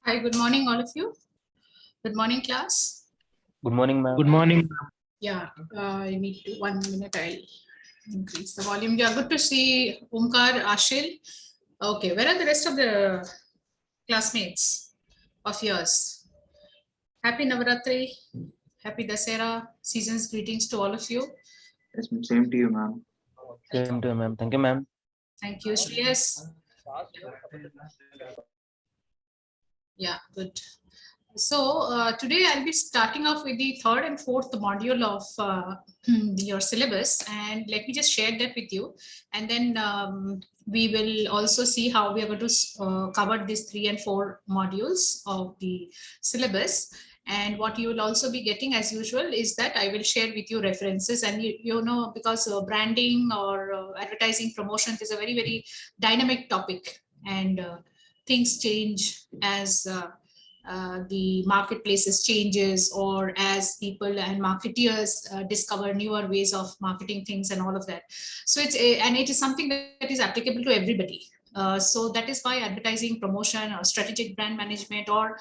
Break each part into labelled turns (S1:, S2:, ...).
S1: Hi, good morning, all of you. Good morning, class.
S2: Good morning, ma'am.
S3: Good morning.
S1: Yeah, I need to 1 minute. I'll increase the volume. Yeah, good to see Omkar, Ashil. Okay, where are the rest of the classmates of yours? Happy Navaratri, happy Dasera, season's greetings to all of you.
S3: Yes, same to you, ma'am.
S2: Same to you, ma'am. Thank you, ma'am.
S1: Thank you, Shreyas. Yeah, good. So today I'll be starting off with the third and fourth module of your syllabus, and let me just share that with you. And then we will also see how we are going to cover these 3 and 4 modules of the syllabus. And what you will also be getting as usual is that I will share with you references, and you know, because branding or advertising promotion is a very, very dynamic topic, and things change as the marketplaces changes, or as people and marketeers discover newer ways of marketing things and all of that. So and it is something that is applicable to everybody. So that is why advertising, promotion, or strategic brand management, or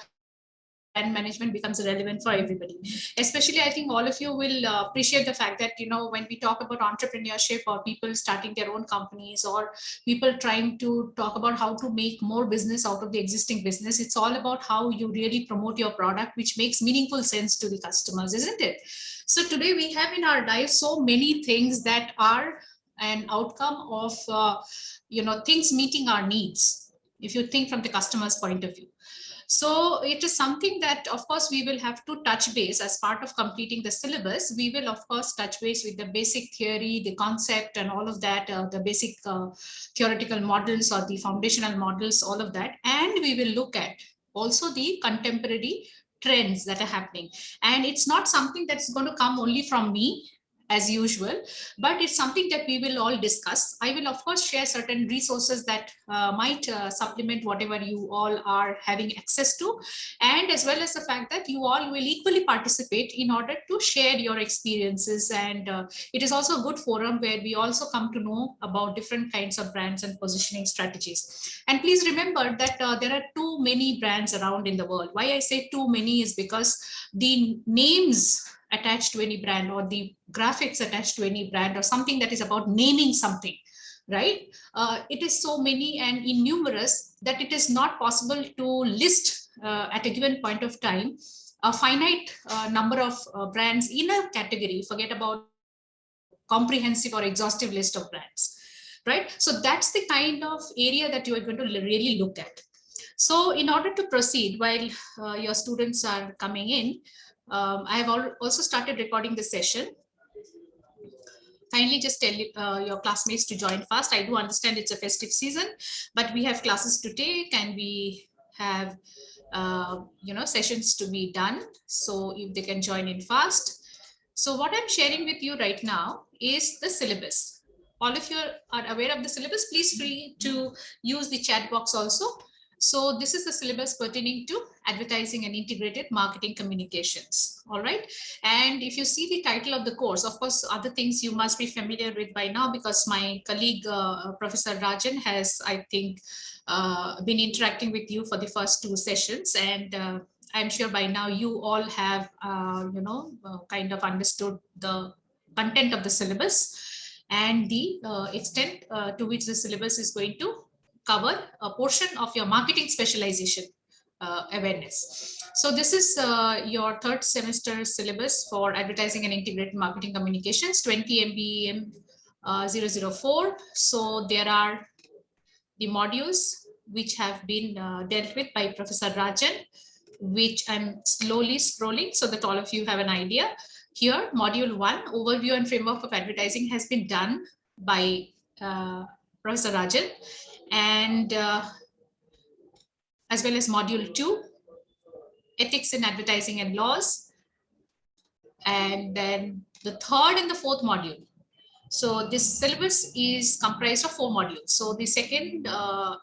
S1: brand management becomes relevant for everybody. Especially, I think all of you will appreciate the fact that, you know, when we talk about entrepreneurship or people starting their own companies, or people trying to talk about how to make more business out of the existing business, it's all about how you really promote your product, which makes meaningful sense to the customers, isn't it? So today we have in our life so many things that are an outcome of things meeting our needs, if you think from the customer's point of view. So it is something that, of course, we will have to touch base as part of completing the syllabus. We will, of course, touch base with the basic theory, the concept, and all of that, the basic theoretical models or the foundational models, all of that. And we will look at also the contemporary trends that are happening. And it's not something that's going to come only from me, as usual, but it's something that we will all discuss. I will, of course, share certain resources that might supplement whatever you all are having access to, and as well as the fact that you all will equally participate in order to share your experiences. And it is also a good forum where we also come to know about different kinds of brands and positioning strategies. And please remember that there are too many brands around in the world. Why I say too many is because the names attached to any brand, or the graphics attached to any brand, or something that is about naming something, right? It is so many and innumerous that it is not possible to list at a given point of time a finite number of brands in a category. Forget about comprehensive or exhaustive list of brands, right? So that's the kind of area that you are going to really look at. So in order to proceed, while your students are coming in, I have also started recording the session. Kindly just tell your classmates to join fast. I do understand it's a festive season, but we have classes to take, and we have sessions to be done. So if they can join in fast. So what I'm sharing with you right now is the syllabus. All of you are aware of the syllabus. Please free to use the chat box also. So this is the syllabus pertaining to advertising and integrated marketing communications. All right. And if you see the title of the course, of course, other things you must be familiar with by now, because my colleague, Professor Rajan, has, I think, been interacting with you for the first 2 sessions. And I'm sure by now you all have, kind of understood the content of the syllabus and the extent to which the syllabus is going to cover a portion of your marketing specialization awareness. So this is your 3rd semester syllabus for advertising and integrated marketing communications, 20 MBEM 004. So there are the modules which have been dealt with by Professor Rajan, which I'm slowly scrolling so that all of you have an idea. Here, module 1, overview and framework of advertising, has been done by Professor Rajan, and as well as module 2, ethics in advertising and laws, and then the 3rd and the 4th module. So this syllabus is comprised of 4 modules. So the 2nd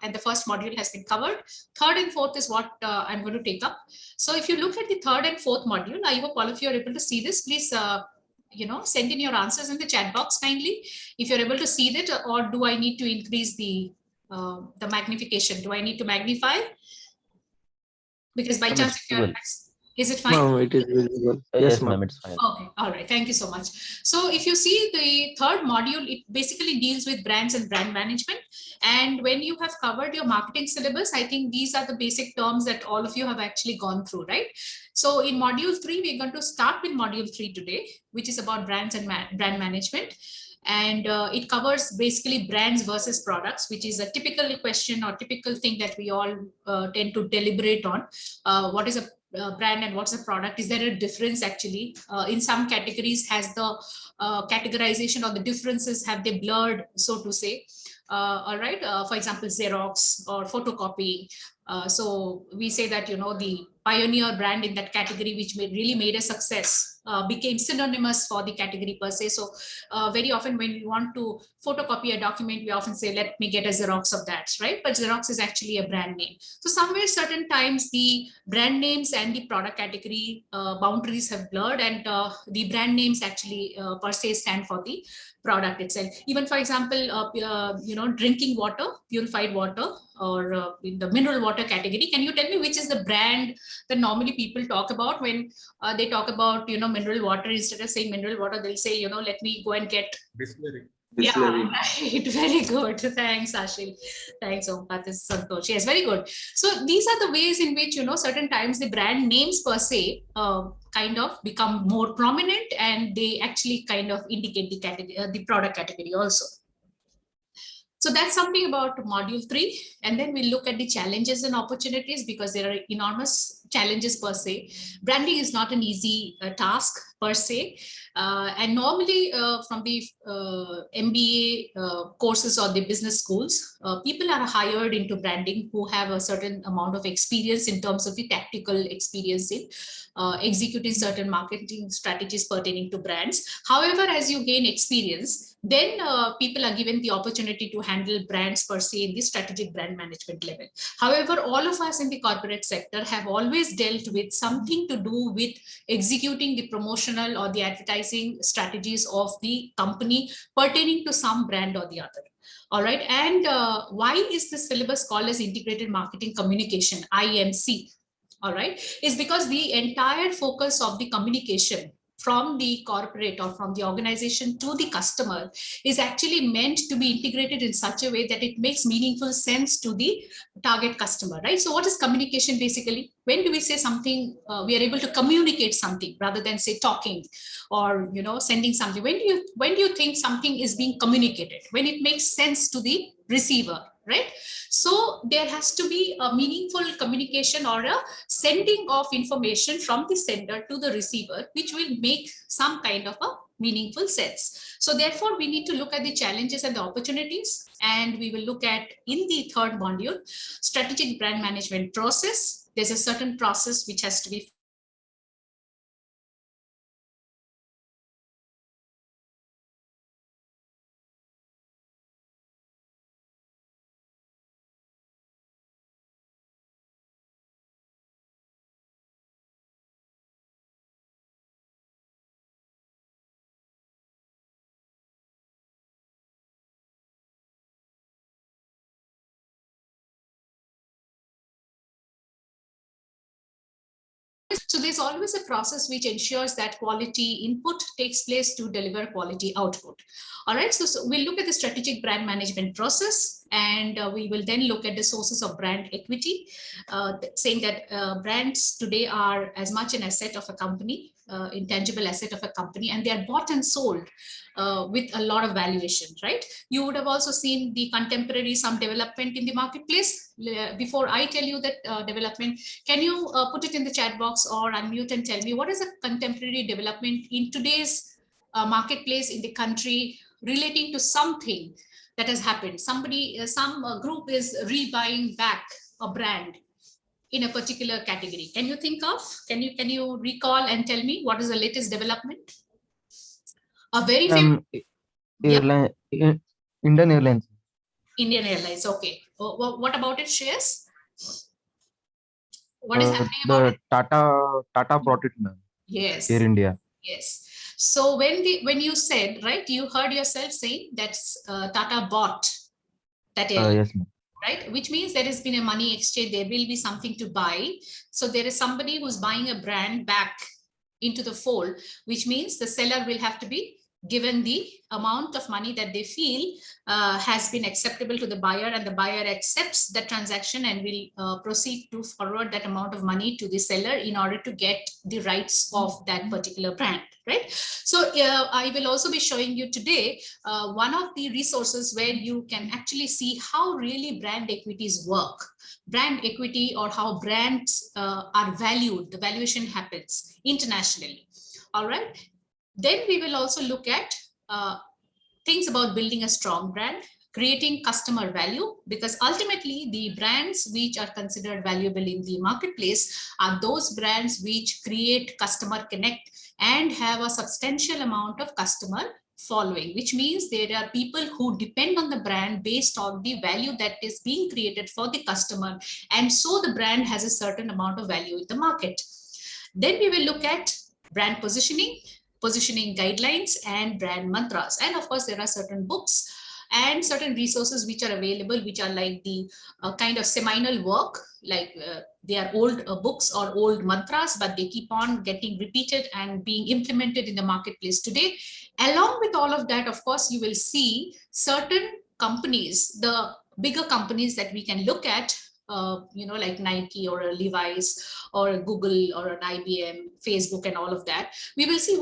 S1: and the 1st module has been covered. 3rd and 4th is what I'm going to take up. So if you look at the 3rd and 4th module, I hope all of you are able to see this. Please, send in your answers in the chat box kindly, if you're able to see that, or do I need to increase the magnification? Do I need to magnify? Because by
S2: Ma'am,
S1: chance,
S2: it's
S1: if you're,
S2: visible.
S1: is it fine?
S3: Ma'am, it is visible.
S2: Yes,
S3: ma'am.
S2: ma'am, it's fine.
S1: Okay, all right. Thank you so much. So if you see the third module, it basically deals with brands and brand management. And when you have covered your marketing syllabus, I think these are the basic terms that all of you have actually gone through, right? So in module 3, we're going to start with module 3 today, which is about brands and brand management. And it covers basically brands versus products, which is a typical question or typical thing that we all tend to deliberate on. What is a brand and what's a product? Is there a difference actually? In some categories, has the categorization or the differences, have they blurred, so to say? All right, for example, Xerox or photocopy. So we say that, you know, the pioneer brand in that category, which really made a success, became synonymous for the category per se. So very often when we want to photocopy a document, we often say, let me get a Xerox of that, right? But Xerox is actually a brand name. So somewhere certain times the brand names and the product category boundaries have blurred, and the brand names actually per se stand for the product itself. Even for example, you know, drinking water, purified water, or in the mineral water category, can you tell me which is the brand that normally people talk about when they talk about, you know, mineral water? Instead of saying mineral water, they'll say, you know, let me go and get
S4: Bisleri.
S3: Bisleri.
S1: yeah, right. Very good. Thanks, Ashil. Thanks, Omkar. This is Santosh. Yes, very good. So these are the ways in which, you know, certain times the brand names per se kind of become more prominent, and they actually kind of indicate the category, the product category also. So that's something about module 3. And then we look at the challenges and opportunities, because there are enormous challenges per se. Branding is not an easy task per se. And normally from the MBA courses or the business schools, people are hired into branding who have a certain amount of experience in terms of the tactical experience in executing certain marketing strategies pertaining to brands. However, as you gain experience, then people are given the opportunity to handle brands per se in the strategic brand management level. However, all of us in the corporate sector have always dealt with something to do with executing the promotional or the advertising strategies of the company pertaining to some brand or the other. All right. And why is the syllabus called as integrated marketing communication, IMC? All right, is because the entire focus of the communication from the corporate or from the organization to the customer is actually meant to be integrated in such a way that it makes meaningful sense to the target customer, right? So what is communication basically? When do we say something, we are able to communicate something rather than say talking or, you know, sending something? When do you think something is being communicated? When it makes sense to the receiver, right? So there has to be a meaningful communication or a sending of information from the sender to the receiver, which will make some kind of a meaningful sense. So therefore, we need to look at the challenges and the opportunities, and we will look at, in the third module, strategic brand management process. There's a certain process which has to be So there's always a process which ensures that quality input takes place to deliver quality output. All right, so we'll look at the strategic brand management process, and we will then look at the sources of brand equity, saying that brands today are as much an asset of a company, intangible asset of a company, and they are bought and sold with a lot of valuation, right? You would have also seen the contemporary some development in the marketplace. Before I tell you that development, can you put it in the chat box or unmute and tell me what is a contemporary development in today's marketplace in the country relating to something that has happened? Somebody, some group is rebuying back a brand in a particular category. Can you think of, can you recall and tell me what is the latest development? A very famous,
S2: Airline, Indian Airlines.
S1: Indian Airlines. Okay. What about it, Shreyas? What is happening about it?
S2: Tata brought it, ma'am.
S1: Yes.
S2: Air India.
S1: Yes. So when you said, right, you heard yourself saying that Tata bought that airline.
S2: Yes, ma'am.
S1: right? Which means there has been a money exchange, there will be something to buy. So there is somebody who's buying a brand back into the fold, which means the seller will have to be given the amount of money that they feel has been acceptable to the buyer, and the buyer accepts the transaction and will proceed to forward that amount of money to the seller in order to get the rights of that particular brand, right? So I will also be showing you today one of the resources where you can actually see how really brand equities work, brand equity, or how brands are valued, the valuation happens internationally. All right. Then we will also look at things about building a strong brand, creating customer value, because ultimately the brands which are considered valuable in the marketplace are those brands which create customer connect and have a substantial amount of customer following, which means there are people who depend on the brand based on the value that is being created for the customer, and so the brand has a certain amount of value in the market. Then we will look at brand positioning guidelines, and brand mantras. And of course, there are certain books and certain resources which are available, which are like the kind of seminal work, like they are old books or old mantras, but they keep on getting repeated and being implemented in the marketplace today. Along with all of that, of course, you will see certain companies, the bigger companies that we can look at, like Nike or a Levi's or a Google or an IBM, Facebook, and all of that. We will see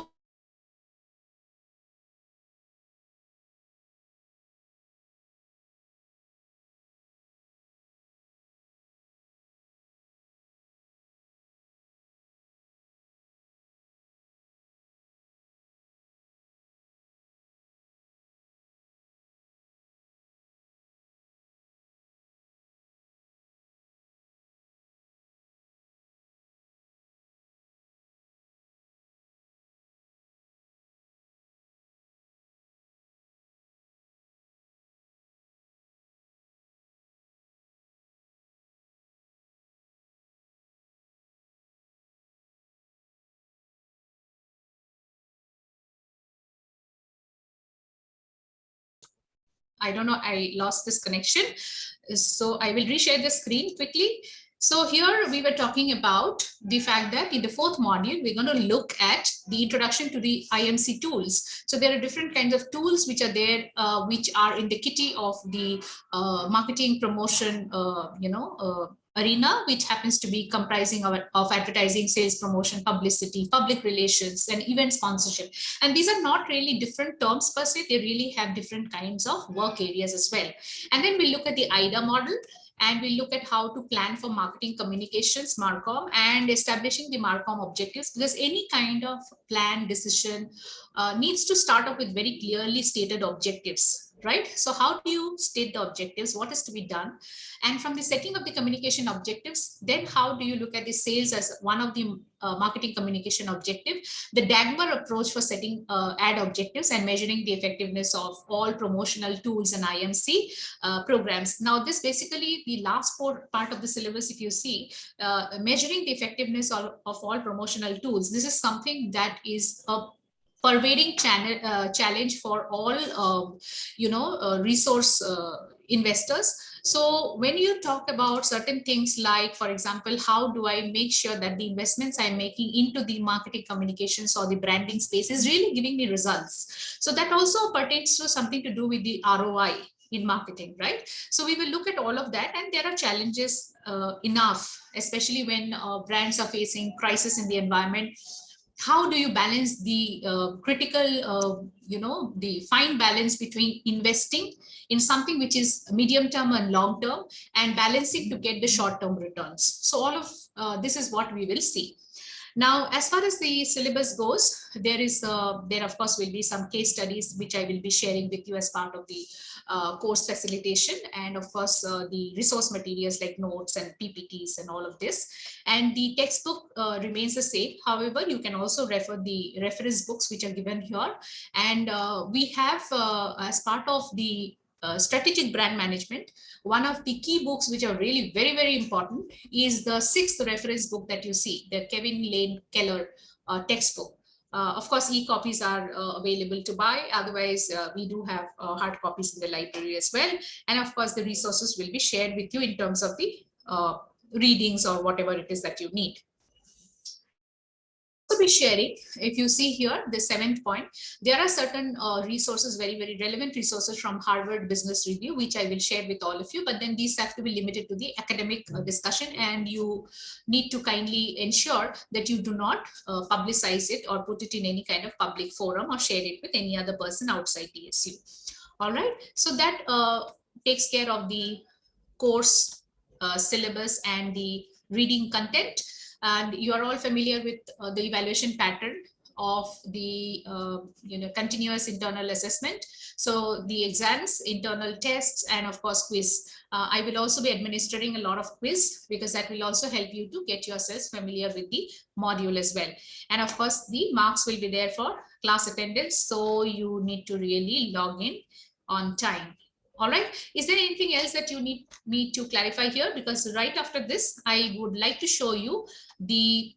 S1: I don't know, I lost this connection. So I will reshare the screen quickly. So here we were talking about the fact that in the fourth module, we're going to look at the introduction to the IMC tools. So there are different kinds of tools which are there, which are in the kitty of the marketing promotion, arena, which happens to be comprising of advertising, sales promotion, publicity, public relations, and event sponsorship. And these are not really different terms per se, they really have different kinds of work areas as well. And then we look at the IDA model, and we look at how to plan for marketing communications, Marcom, and establishing the Marcom objectives, because any kind of plan decision needs to start off with very clearly stated objectives, right? So how do you state the objectives, what is to be done? And from the setting of the communication objectives, then how do you look at the sales as one of the marketing communication objective, the Dagmar approach for setting ad objectives and measuring the effectiveness of all promotional tools and IMC programs. Now this basically the last part of the syllabus, if you see, measuring the effectiveness of all promotional tools. This is something that is a pervading challenge for all resource investors. So when you talk about certain things like, for example, how do I make sure that the investments I'm making into the marketing communications or the branding space is really giving me results? So that also pertains to something to do with the ROI in marketing, right? So we will look at all of that, and there are challenges enough, especially when brands are facing crisis in the environment. How do you balance the critical, the fine balance between investing in something which is medium term and long term, and balancing to get the short term returns? So all of this is what we will see. Now, as far as the syllabus goes, there of course will be some case studies which I will be sharing with you as part of the course facilitation, and of course the resource materials like notes and PPTs and all of this. And the textbook remains the same. However, you can also refer the reference books which are given here. And we have as part of the strategic brand management, one of the key books which are really very, very important is the 6th reference book that you see, the Kevin Lane Keller textbook. Of course, e-copies are available to buy. Otherwise, we do have hard copies in the library as well. And of course, the resources will be shared with you in terms of the readings or whatever it is that you need. Be sharing, if you see here, the 7th point, there are certain resources, very relevant resources from Harvard Business Review, which I will share with all of you, but then these have to be limited to the academic discussion, and you need to kindly ensure that you do not publicize it or put it in any kind of public forum or share it with any other person outside DSU. All right, so that takes care of the course syllabus and the reading content. And you are all familiar with the evaluation pattern of the continuous internal assessment. So the exams, internal tests, and of course quiz. I will also be administering a lot of quiz, because that will also help you to get yourselves familiar with the module as well. And of course the marks will be there for class attendance, so you need to really log in on time. All right, is there anything else that you need me to clarify here? Because right after this, I would like to show you the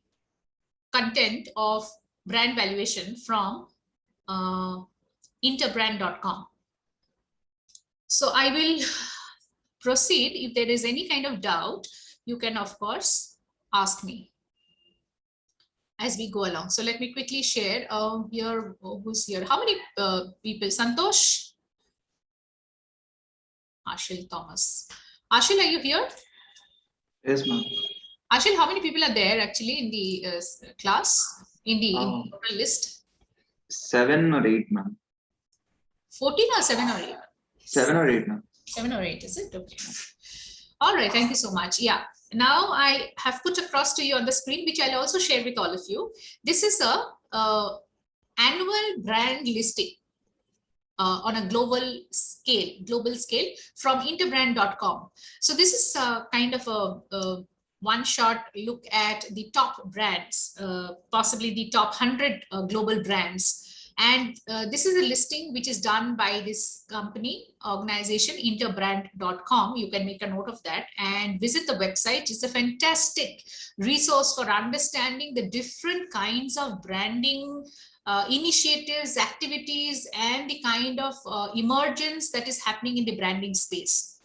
S1: content of brand valuation from interbrand.com. So I will proceed. If there is any kind of doubt, you can of course ask me as we go along. So let me quickly share here, who's here? How many people? Santosh? Ashil Thomas. Ashil, are you here?
S3: Yes, ma'am.
S1: Ashil, how many people are there actually in the class, in the total list?
S3: 7 or 8, ma'am.
S1: 14 or 7 or 8?
S3: 7 or 8, ma'am.
S1: 7 or 8, is it? Okay. All right, thank you so much. Yeah, now I have put across to you on the screen, which I'll also share with all of you. This is a annual brand listing on a global scale from interbrand.com. So this is kind of a one-shot look at the top brands, possibly the top 100 global brands. And this is a listing which is done by this company, organization, interbrand.com. You can make a note of that and visit the website. It's a fantastic resource for understanding the different kinds of branding initiatives, activities, and the kind of emergence that is happening in the branding space.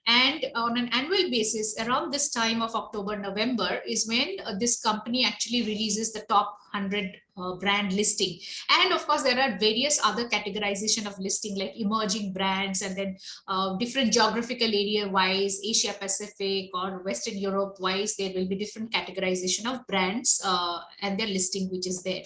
S1: And on an annual basis, around this time of October, November is when this company actually releases the top 100 brand listing. And of course, there are various other categorization of listing, like emerging brands, and then different geographical area wise, Asia Pacific or Western Europe wise, there will be different categorization of brands and their listing, which is there.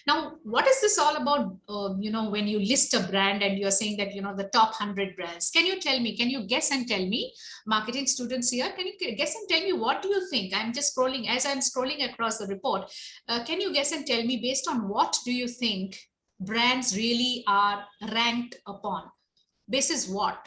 S1: Now, what is this all about? When you list a brand and you're saying that, the top 100 brands, can you tell me, can you guess and tell me, marketing students here, can you guess and tell me, what do you think? I'm just scrolling, as I'm scrolling across the report, can you guess and tell me, based on what do you think brands really are ranked upon? Basis what?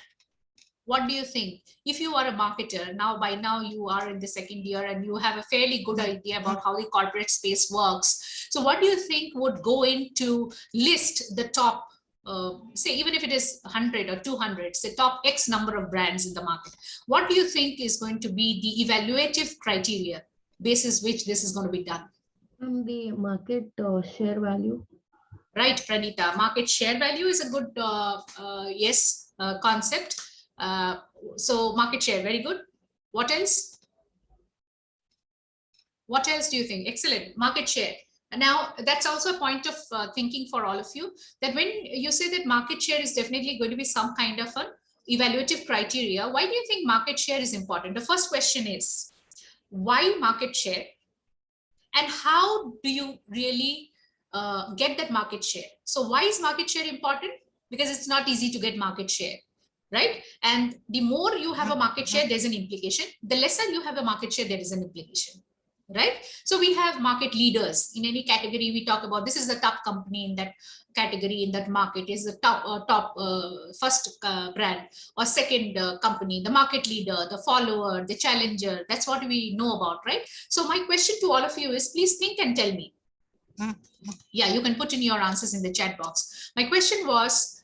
S1: What do you think? If you are a marketer, by now you are in the second year and you have a fairly good idea about how the corporate space works. So what do you think would go into list the top, say, even if it is 100 or 200, say top X number of brands in the market? What do you think is going to be the evaluative criteria basis which this is going to be done?
S4: The market share value.
S1: Right, Pranita, market share value is a good, yes, concept. So market share, very good. What else? What else do you think? Excellent, market share. Now, that's also a point of thinking for all of you, that when you say that market share is definitely going to be some kind of an evaluative criteria, why do you think market share is important? The first question is, why market share? And how do you really get that market share? So why is market share important? Because it's not easy to get market share, right? And the more you have a market share, there's an implication. The lesser you have a market share, there is an implication, right? So we have market leaders in any category. We talk about, this is the top company in that category, in that market, is the top first brand or second company, the market leader, the follower, the challenger. That's what we know about, right? So my question to all of you is, please think and tell me. Yeah, you can put in your answers in the chat box. My question was,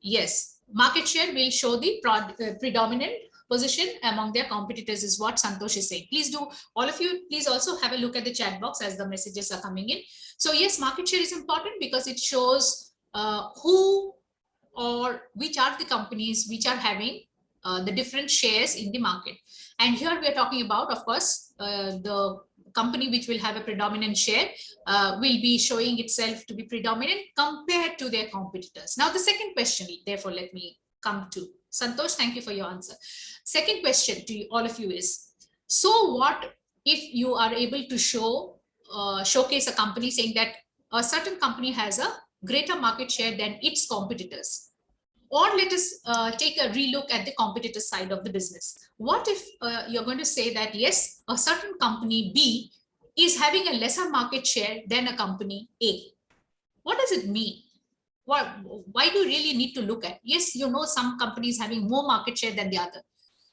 S1: yes, market share will show the predominant position among their competitors is what Santosh is saying. Please do, all of you, please also have a look at the chat box as the messages are coming in. So yes, market share is important because it shows who or which are the companies which are having the different shares in the market. And here we are talking about, of course, the company which will have a predominant share will be showing itself to be predominant compared to their competitors. Now, the second question, therefore, let me come to Santosh. Thank you for your answer. Second question to all of you is, so what if you are able to showcase a company saying that a certain company has a greater market share than its competitors? Or let us take a relook at the competitor side of the business. What if you're going to say that, yes, a certain company B is having a lesser market share than a company A? What does it mean? Why do you really need to look at? Yes, you know, some companies having more market share than the other.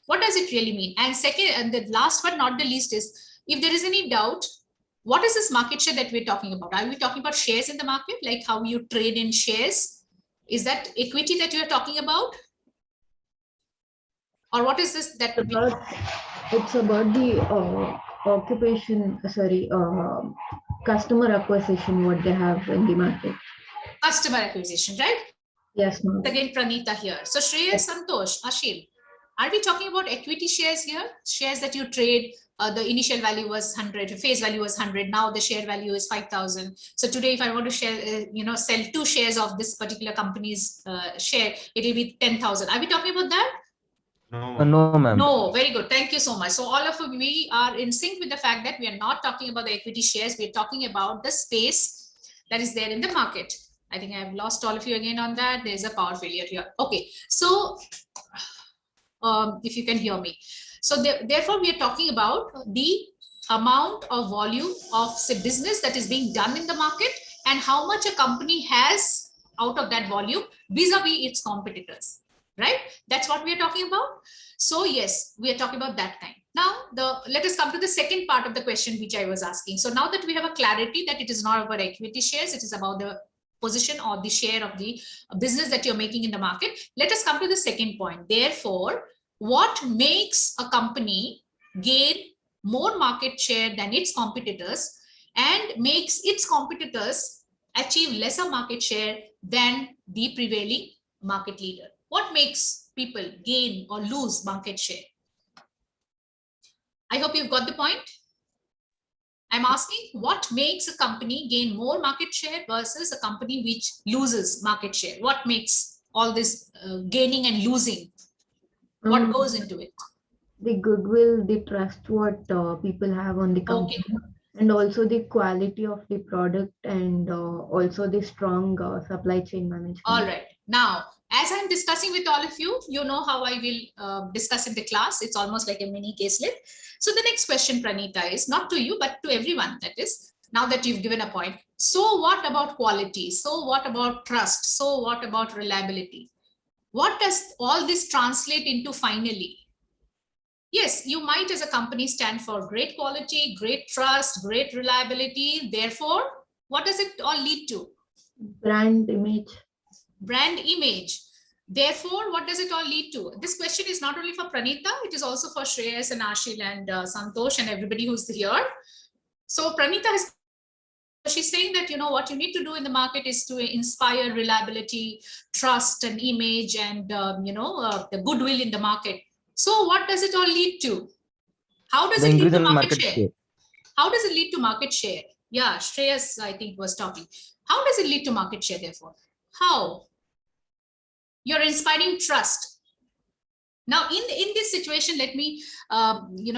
S1: What does it really mean? And second, and the last but not the least is, if there is any doubt, what is this market share that we're talking about? Are we talking about shares in the market, like how you trade in shares? Is that equity that you're talking about? Or what is this that
S4: It's about the customer acquisition, what they have in the market.
S1: Customer acquisition, right?
S4: Yes, ma'am.
S1: Again, Pranita here. So Shreya, Santosh, Ashil, are we talking about equity shares here? Shares that you trade, the initial value was 100, face value was 100. Now the share value is 5,000. So today, if I want to share, sell 2 shares of this particular company's share, it will be 10,000. Are we talking about that?
S2: No, ma'am.
S1: No, very good. Thank you so much. So all of we are in sync with the fact that we are not talking about the equity shares. We are talking about the space that is there in the market. I think I've lost all of you again on that. There's a power failure here. Okay, so if you can hear me. So therefore, we are talking about the amount of volume of say business that is being done in the market and how much a company has out of that volume vis-a-vis its competitors, right? That's what we are talking about. So yes, we are talking about that kind. Now, let us come to the second part of the question which I was asking. So now that we have a clarity that it is not about equity shares, it is about the position or the share of the business that you're making in the market. Let us come to the second point. Therefore, what makes a company gain more market share than its competitors and makes its competitors achieve lesser market share than the prevailing market leader? What makes people gain or lose market share? I hope you've got the point. I'm asking what makes a company gain more market share versus a company which loses market share? What makes all this gaining and losing? What goes into it?
S4: The goodwill, the trust what people have on the company, and also the quality of the product, and also the strong supply chain management.
S1: All right. Now, as I'm discussing with all of you, you know how I will discuss in the class. It's almost like a mini caselet. So the next question, Pranita, is not to you, but to everyone, that is, now that you've given a point. So what about quality? So what about trust? So what about reliability? What does all this translate into finally? Yes, you might as a company stand for great quality, great trust, great reliability. Therefore, what does it all lead to?
S4: Brand image.
S1: Brand image. Therefore, what does it all lead to? This question is not only for Pranita, it is also for Shreyas and Ashil and Santosh and everybody who's here. So Pranita she's saying that, what you need to do in the market is to inspire reliability, trust and image and, the goodwill in the market. So what does it all lead to? How does it lead to market share? How does it lead to market share? Yeah, Shreyas, I think, was talking. How does it lead to market share, therefore? How? You're inspiring trust. Now, in this situation, let me,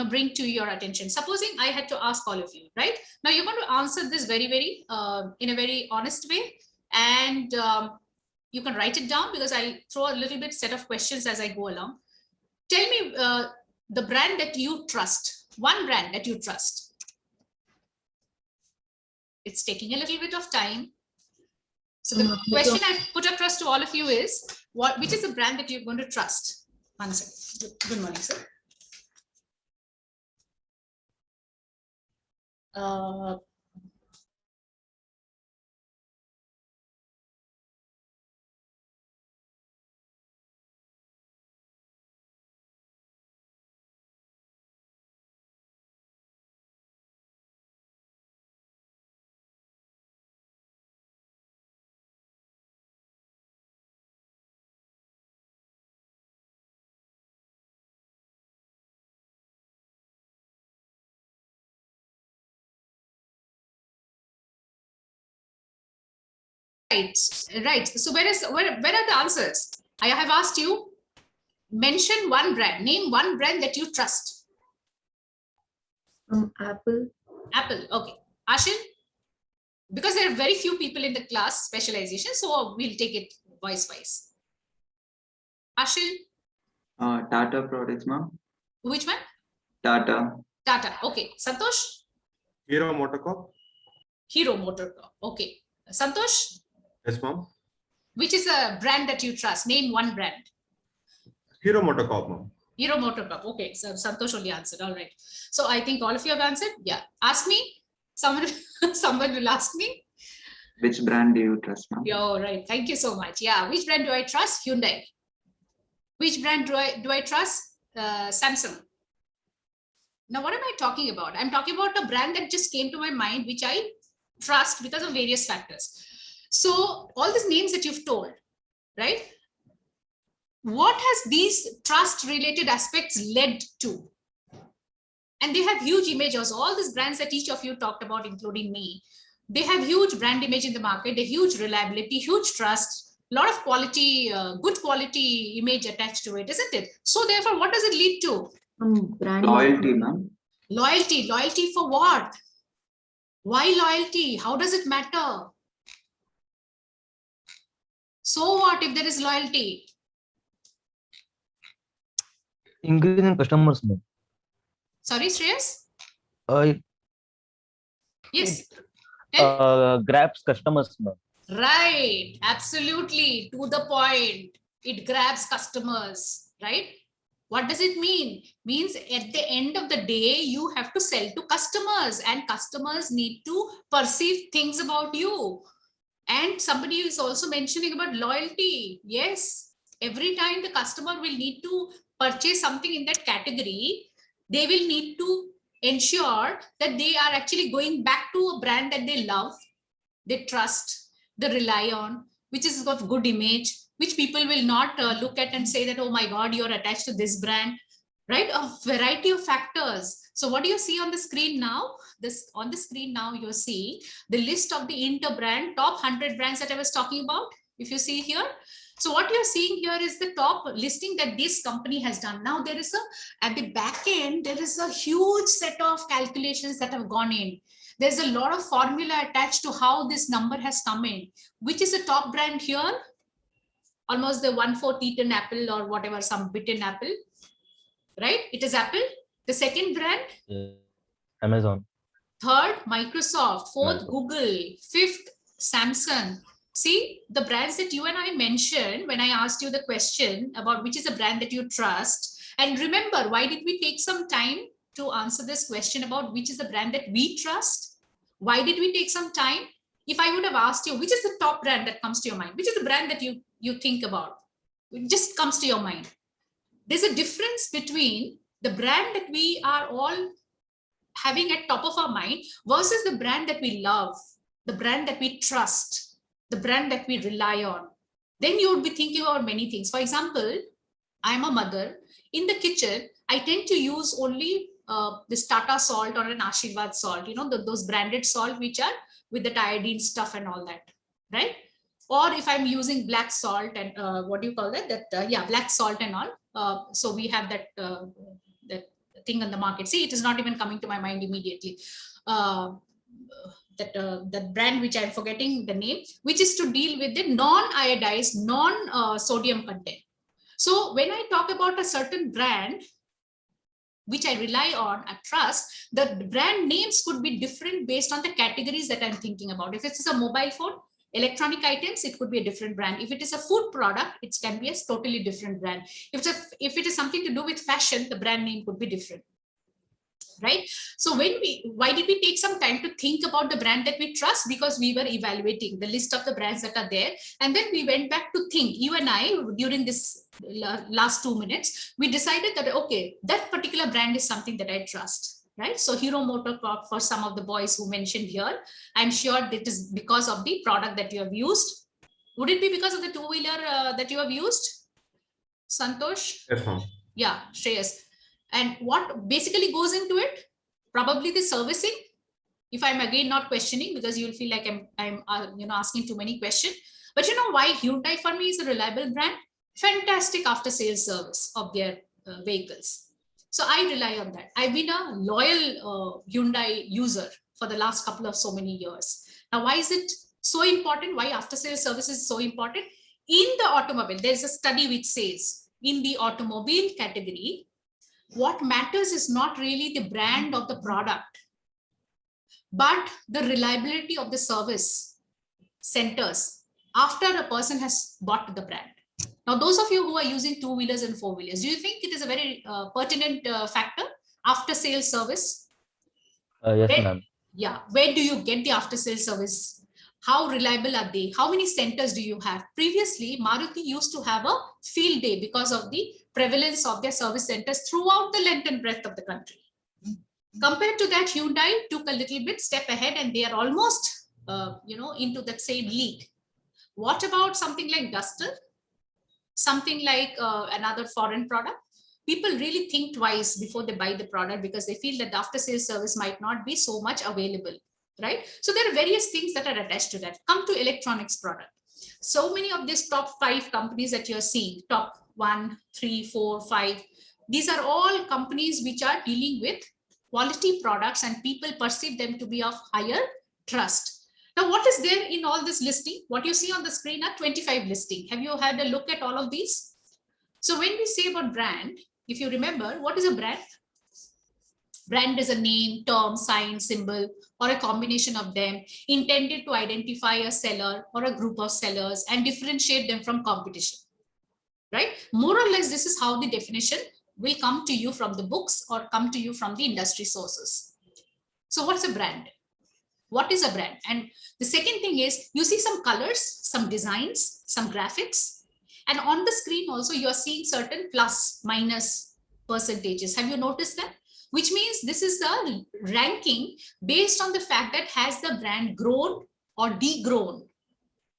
S1: bring to your attention. Supposing I had to ask all of you, right? Now, you're going to answer this very, very, in a very honest way. And you can write it down because I'll throw a little bit set of questions as I go along. Tell me the brand that you trust, one brand that you trust. It's taking a little bit of time. So the question I put across to all of you is, which is the brand that you're going to trust? One second. Good morning, sir. Right. So where are the answers? I have asked you, mention one brand, name one brand that you trust.
S4: Apple.
S1: Apple. Okay. Ashin? Because there are very few people in the class specialization, so we'll take it voice-wise. Ashin?
S3: Tata products, ma'am.
S1: Which one?
S3: Tata.
S1: Tata. Okay. Santosh?
S5: Hero Motocorp.
S1: Hero Motorcorp. Okay. Santosh?
S5: Yes, ma'am.
S1: Which is a brand that you trust? Name one brand.
S5: Hero Motocorp, ma'am.
S1: Hero Motorcorp. Okay. So Santosh only answered. All right. So I think all of you have answered. Yeah. Ask me. Someone will ask me.
S3: Which brand do you trust, ma'am?
S1: Yeah, all right. Thank you so much. Yeah. Which brand do I trust? Hyundai. Which brand do I trust? Samsung. Now, what am I talking about? I'm talking about a brand that just came to my mind, which I trust because of various factors. So all these names that you've told, right? What has these trust related aspects led to? And they have huge images. All these brands that each of you talked about, including me, they have huge brand image in the market, a huge reliability, huge trust, a lot of quality, good quality image attached to it, isn't it? So therefore, what does it lead to?
S4: Brand
S3: Loyalty, ma'am.
S1: Loyalty. Loyalty for what? Why loyalty? How does it matter? So what if there is loyalty?
S2: Increase in customers, ma'am.
S1: Sorry, Shreyas?
S2: It
S1: Yes.
S2: grabs customers, ma'am.
S1: Right. Absolutely. To the point. It grabs customers, right? What does it mean? Means at the end of the day, you have to sell to customers, and customers need to perceive things about you. And somebody is also mentioning about loyalty. Yes, every time the customer will need to purchase something in that category, they will need to ensure that they are actually going back to a brand that they love, they trust, they rely on, which is of good image, which people will not look at and say that, oh my God, you're attached to this brand, right? A variety of factors. So what do you see on the screen now? On the screen now, you're seeing the list of the Interbrand top 100 brands that I was talking about. If you see here, so what you're seeing here is the top listing that this company has done. Now there is at the back end, there is a huge set of calculations that have gone in. There's a lot of formula attached to how this number has come in. Which is the top brand here? Almost the 1/4 eaten apple or whatever, some bitten apple, right? It is Apple. The second brand?
S2: Amazon.
S1: Third, Microsoft. Fourth,
S2: Amazon.
S1: Google. Fifth, Samsung. See, the brands that you and I mentioned when I asked you the question about which is a brand that you trust. And remember, why did we take some time to answer this question about which is the brand that we trust? Why did we take some time? If I would have asked you, which is the top brand that comes to your mind? Which is the brand that you think about? It just comes to your mind. There's a difference between the brand that we are all having at top of our mind versus the brand that we love, the brand that we trust, the brand that we rely on. Then you would be thinking about many things. For example, I'm a mother. In the kitchen, I tend to use only this Tata salt or an Ashirvad salt, you know, those branded salt which are with the iodine stuff and all that, right? Or if I'm using black salt and what do you call that? Yeah, black salt and all. So we have that thing on the market. See, it is not even coming to my mind immediately. That brand which I'm forgetting the name, which is to deal with the non-iodized, non-sodium content. So when I talk about a certain brand, which I rely on, I trust, the brand names could be different based on the categories that I'm thinking about. If it's a mobile phone, electronic items, it could be a different brand. If it is a food product, it can be a totally different brand. If it is something to do with fashion, the brand name could be different, right? So why did we take some time to think about the brand that we trust? Because we were evaluating the list of the brands that are there. And then we went back to think, you and I, during this last 2 minutes, we decided that, okay, that particular brand is something that I trust. Right? So Hero Motorcorp, for some of the boys who mentioned here, I'm sure that is because of the product that you have used. Would it be because of the two-wheeler that you have used? Santosh?
S5: Yes, ma'am.
S1: Yeah, Shreyas. And what basically goes into it? Probably the servicing, If I'm again not questioning, because you'll feel like I'm asking too many questions. But you know why Hyundai for me is a reliable brand? Fantastic after sales service of their vehicles. So I rely on that. I've been a loyal Hyundai user for the last couple of so many years. Now, why is it so important? Why after sales service is so important? In the automobile, there's a study which says in the automobile category, what matters is not really the brand of the product, but the reliability of the service centers after a person has bought the brand. Now, those of you who are using two-wheelers and four-wheelers, do you think it is a very pertinent factor, after sales service?
S2: Yes,
S1: Where,
S2: ma'am.
S1: yeah, where do you get the after sales service? How reliable are they? How many centers do you have? Previously, Maruti used to have a field day because of the prevalence of their service centers throughout the length and breadth of the country. Compared to that, Hyundai took a little bit step ahead, and they are almost into that same league. What about something like Duster? Something like another foreign product? People really think twice before they buy the product because they feel that the after sales service might not be so much available, right? So there are various things that are attached to that. Come to electronics product. So many of these top 5 companies that you're seeing, top 1, 3, 4, 5, these are all companies which are dealing with quality products, and people perceive them to be of higher trust. Now, what is there in all this listing? What you see on the screen are 25 listing. Have you had a look at all of these? So when we say about brand, if you remember, what is a brand? Brand is a name, term, sign, symbol, or a combination of them intended to identify a seller or a group of sellers and differentiate them from competition, right? More or less, this is how the definition will come to you from the books or come to you from the industry sources. So what's a brand? What is a brand? And the second thing is, you see some colors, some designs, some graphics, and on the screen also you are seeing certain plus minus percentages. Have you noticed that? Which means this is a ranking based on the fact that has the brand grown or degrown,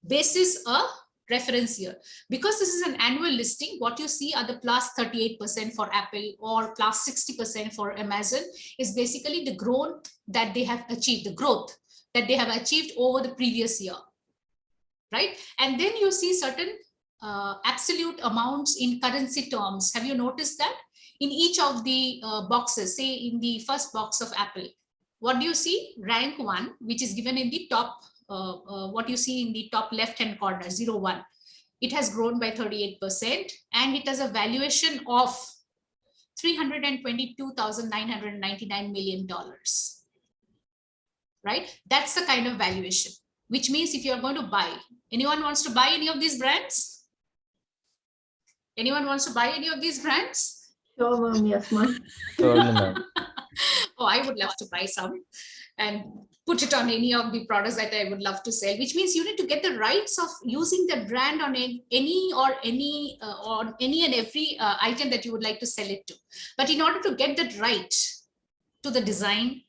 S1: basis a reference year. Because this is an annual listing, what you see are the plus 38% for Apple or plus 60% for Amazon is basically the growth that they have achieved, the growth that they have achieved over the previous year, right? And then you see certain absolute amounts in currency terms. Have you noticed that? In each of the boxes, say in the first box of Apple, what do you see? Rank 1, which is given in the top, what you see in the top left-hand corner, 01. It has grown by 38%, and it has a valuation of $322,999 million, right? That's the kind of valuation, which means if you're going to buy, anyone wants to buy any of these brands? Anyone wants to buy any of these brands?
S4: Sure, ma'am. Yes, ma'am.
S2: Surely, ma'am.
S1: Oh, I would love to buy some and put it on any of the products that I would love to sell, which means you need to get the rights of using the brand on any and every item that you would like to sell it to. But in order to get that right to the design,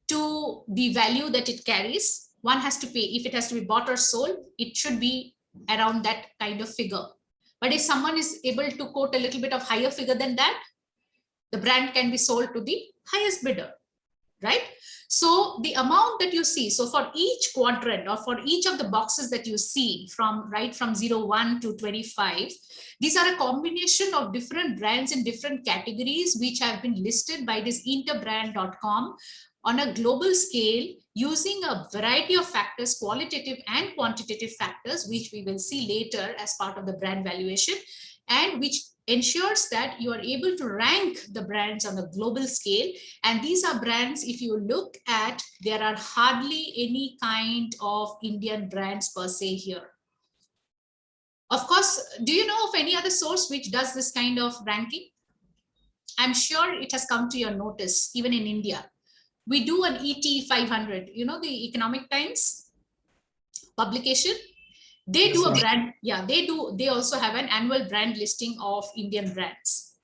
S1: to the value that it carries, one has to pay. If it has to be bought or sold, it should be around that kind of figure. But if someone is able to quote a little bit of higher figure than that, the brand can be sold to the highest bidder, right? So the amount that you see, so for each quadrant or for each of the boxes that you see from 01 to 25, these are a combination of different brands in different categories, which have been listed by this interbrand.com on a global scale using a variety of factors, qualitative and quantitative factors, which we will see later as part of the brand valuation, and which ensures that you are able to rank the brands on a global scale. And these are brands, if you look at, there are hardly any kind of Indian brands per se here. Of course, do you know of any other source which does this kind of ranking? I'm sure it has come to your notice, even in India. We do an ET 500, you know, the Economic Times publication. They do a brand, yeah, they also have an annual brand listing of Indian brands,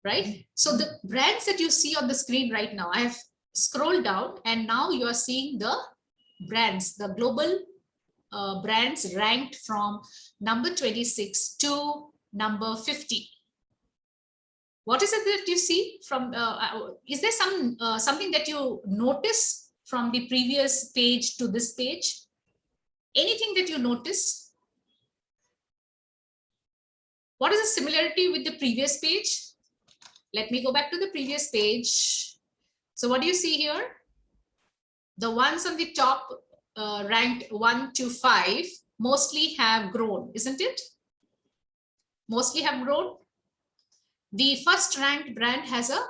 S1: right? So the brands that you see on the screen right now, I have scrolled down and now you are seeing the brands, the global brands ranked from number 26 to number 50. What is it that you see from, is there something that you notice from the previous page to this page? Anything that you notice? What is the similarity with the previous page? Let me go back to the previous page. So what do you see here? The ones on the top ranked 1 to 5 mostly have grown, isn't it? Mostly have grown. The first ranked brand has a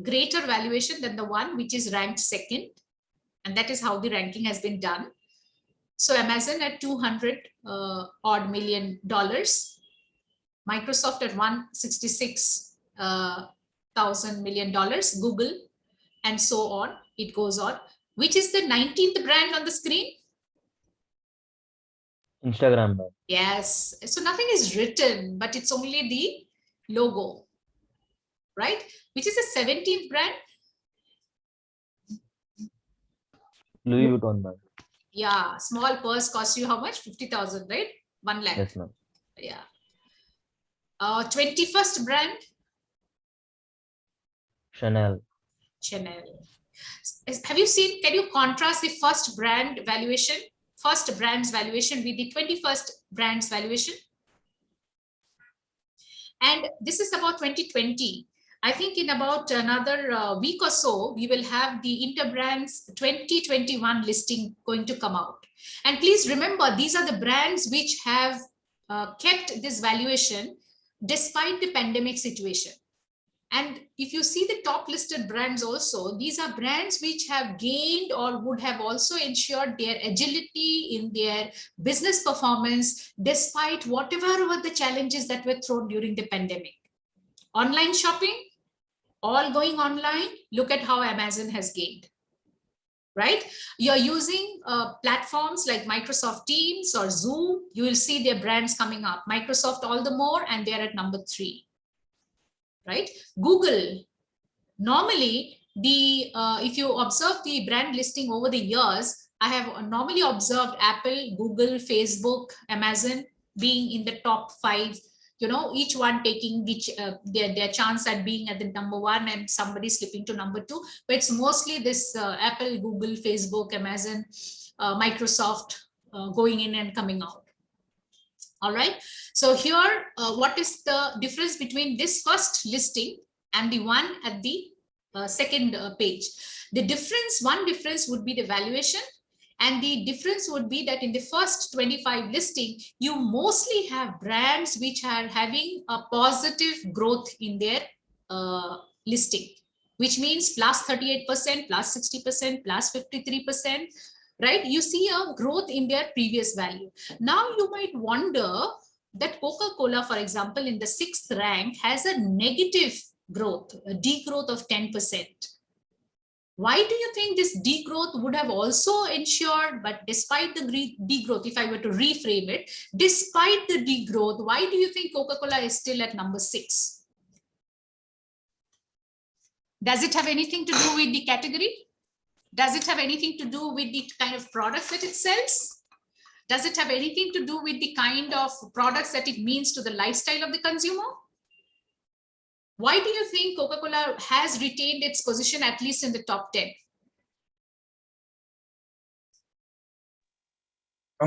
S1: greater valuation than the one which is ranked second. And that is how the ranking has been done. So Amazon at $200 odd million, Microsoft at $166,000 million, Google, and so on. It goes on. Which is the 19th brand on the screen?
S2: Instagram, ma'am.
S1: Yes. So nothing is written, but it's only the logo, right? Which is the 17th brand?
S2: Louis Vuitton, ma'am.
S1: Yeah. Small purse costs you how much? 50,000, right? 1 lakh.
S2: Yes, ma'am.
S1: Yeah. 21st brand?
S2: Chanel.
S1: Chanel. Have you seen, can you contrast the first brand valuation, first brand's valuation with the 21st brand's valuation? And this is about 2020. I think in about another week or so, we will have the Interbrands 2021 listing going to come out. And please remember, these are the brands which have kept this valuation despite the pandemic situation. And if you see the top listed brands also, these are brands which have gained or would have also ensured their agility in their business performance, despite whatever were the challenges that were thrown during the pandemic. Online shopping, all going online, look at how Amazon has gained, right? You're using platforms like Microsoft Teams or Zoom, you will see their brands coming up. Microsoft all the more, and they're at number 3. Right? Google, normally if you observe the brand listing over the years, I have normally observed Apple, Google, Facebook, Amazon being in the top 5, you know, each one taking their chance at being at the number 1 and somebody slipping to number 2. But it's mostly this Apple, Google, Facebook, Amazon, Microsoft going in and coming out. All right. So here, what is the difference between this first listing and the one at the second page? The difference, one difference would be the valuation. And the difference would be that in the first 25 listing, you mostly have brands which are having a positive growth in their listing, which means plus 38%, plus 60%, plus 53%. Right? You see a growth in their previous value. Now you might wonder that Coca-Cola, for example, in the 6th rank has a negative growth, a degrowth of 10%. Why do you think this degrowth would have also ensured, but despite the degrowth, if I were to reframe it, despite the degrowth, why do you think Coca-Cola is still at number 6? Does it have anything to do with the category? Does it have anything to do with the kind of products that it sells? Does it have anything to do with the kind of products that it means to the lifestyle of the consumer? Why do you think Coca-Cola has retained its position at least in the top 10?